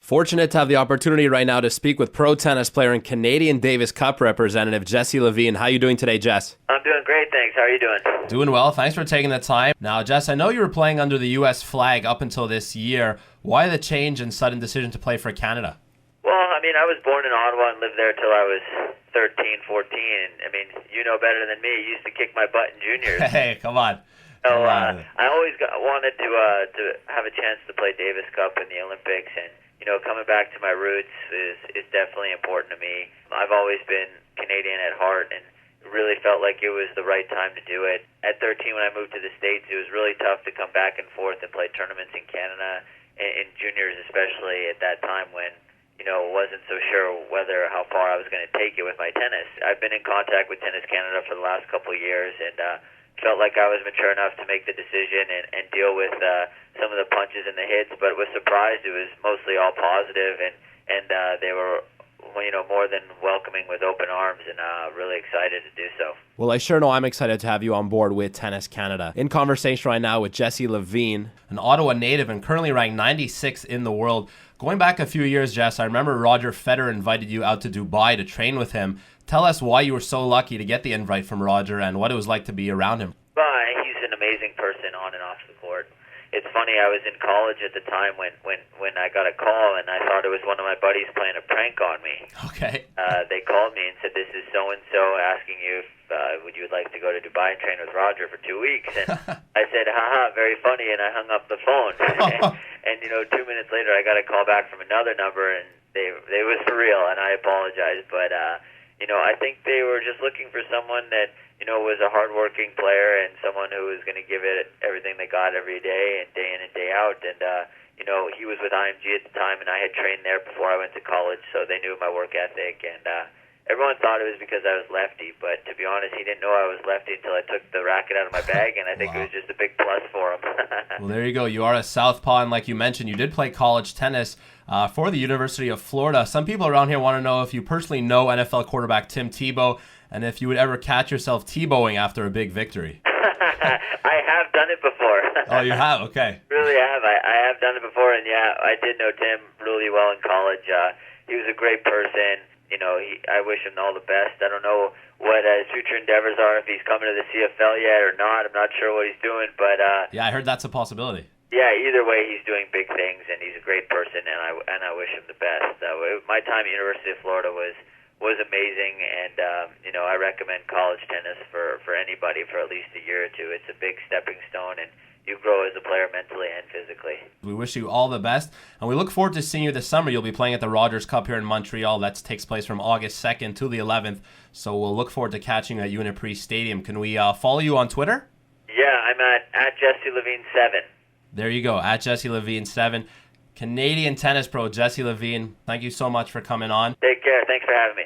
Fortunate to have the opportunity right now to speak with pro tennis player and Canadian Davis Cup representative Jesse Levine. How are you doing today, Jess? I'm doing great, thanks. How are you doing? Doing well. Thanks for taking the time. Now, Jess, I know you were playing under the U.S. flag up until this year. Why the change and sudden decision to play for Canada? Well, I was born in Ottawa and lived there till I was 13, 14. You know better than me. You used to kick my butt in juniors. Hey, come on. So I always wanted to have a chance to play Davis Cup in the Olympics, and coming back to my roots is definitely important to me. I've always been Canadian at heart, and really felt like it was the right time to do it. At 13, when I moved to the States, it was really tough to come back and forth and play tournaments in Canada, in juniors especially at that time when wasn't so sure how far I was going to take it with my tennis. I've been in contact with Tennis Canada for the last couple of years, and felt like I was mature enough to make the decision and deal with some of the punches and the hits, but was surprised it was mostly all positive, and they were more than welcoming with open arms, and really excited to do so. Well, I sure know I'm excited to have you on board with Tennis Canada. In conversation right now with Jesse Levine, an Ottawa native and currently ranked 96th in the world. Going back a few years, Jess, I remember Roger Federer invited you out to Dubai to train with him. Tell us why you were so lucky to get the invite from Roger and what it was like to be around him. Well, he's an amazing person on and off the court. It's funny, I was in college at the time when I got a call, and I thought it was one of my buddies playing a prank on me. Okay. They called me and said, this is so-and-so asking you if would you like to go to Dubai and train with Roger for 2 weeks. And I said, haha, very funny, and I hung up the phone. and 2 minutes later, I got a call back from another number, and they was for real, and I apologized. But, I think they were just looking for someone that was a hardworking player and someone who was going to give it everything they got every day and day in and day out. And, he was with IMG at the time, and I had trained there before I went to college, so they knew my work ethic. And everyone thought it was because I was lefty, but to be honest, he didn't know I was lefty until I took the racket out of my bag, and I think It was just a big plus for him. Well, there you go. You are a southpaw, and like you mentioned, you did play college tennis for the University of Florida. Some people around here want to know if you personally know NFL quarterback Tim Tebow, and if you would ever catch yourself Tebowing after a big victory. I have done it before. Oh, you have? Okay. Really have. I have done it before, and yeah, I did know Tim really well in college. He was a great person. I wish him all the best. I don't know what his future endeavors are, if he's coming to the CFL yet or not. I'm not sure what he's doing, but yeah, I heard that's a possibility. Yeah, either way, he's doing big things, and he's a great person, and I wish him the best. My time at University of Florida was amazing, and I recommend college tennis for anybody for at least a year or two. It's a big stepping stone, and you grow as a player mentally and physically. We wish you all the best, and we look forward to seeing you this summer. You'll be playing at the Rogers Cup here in Montreal. That takes place from August 2nd to the 11th, so we'll look forward to catching you at Uniprix Stadium. Can we follow you on Twitter? Yeah, I'm at Jesse Levine 7. There you go, at Jesse Levine 7. Canadian tennis pro Jesse Levine, thank you so much for coming on. Take care. Thanks for having me.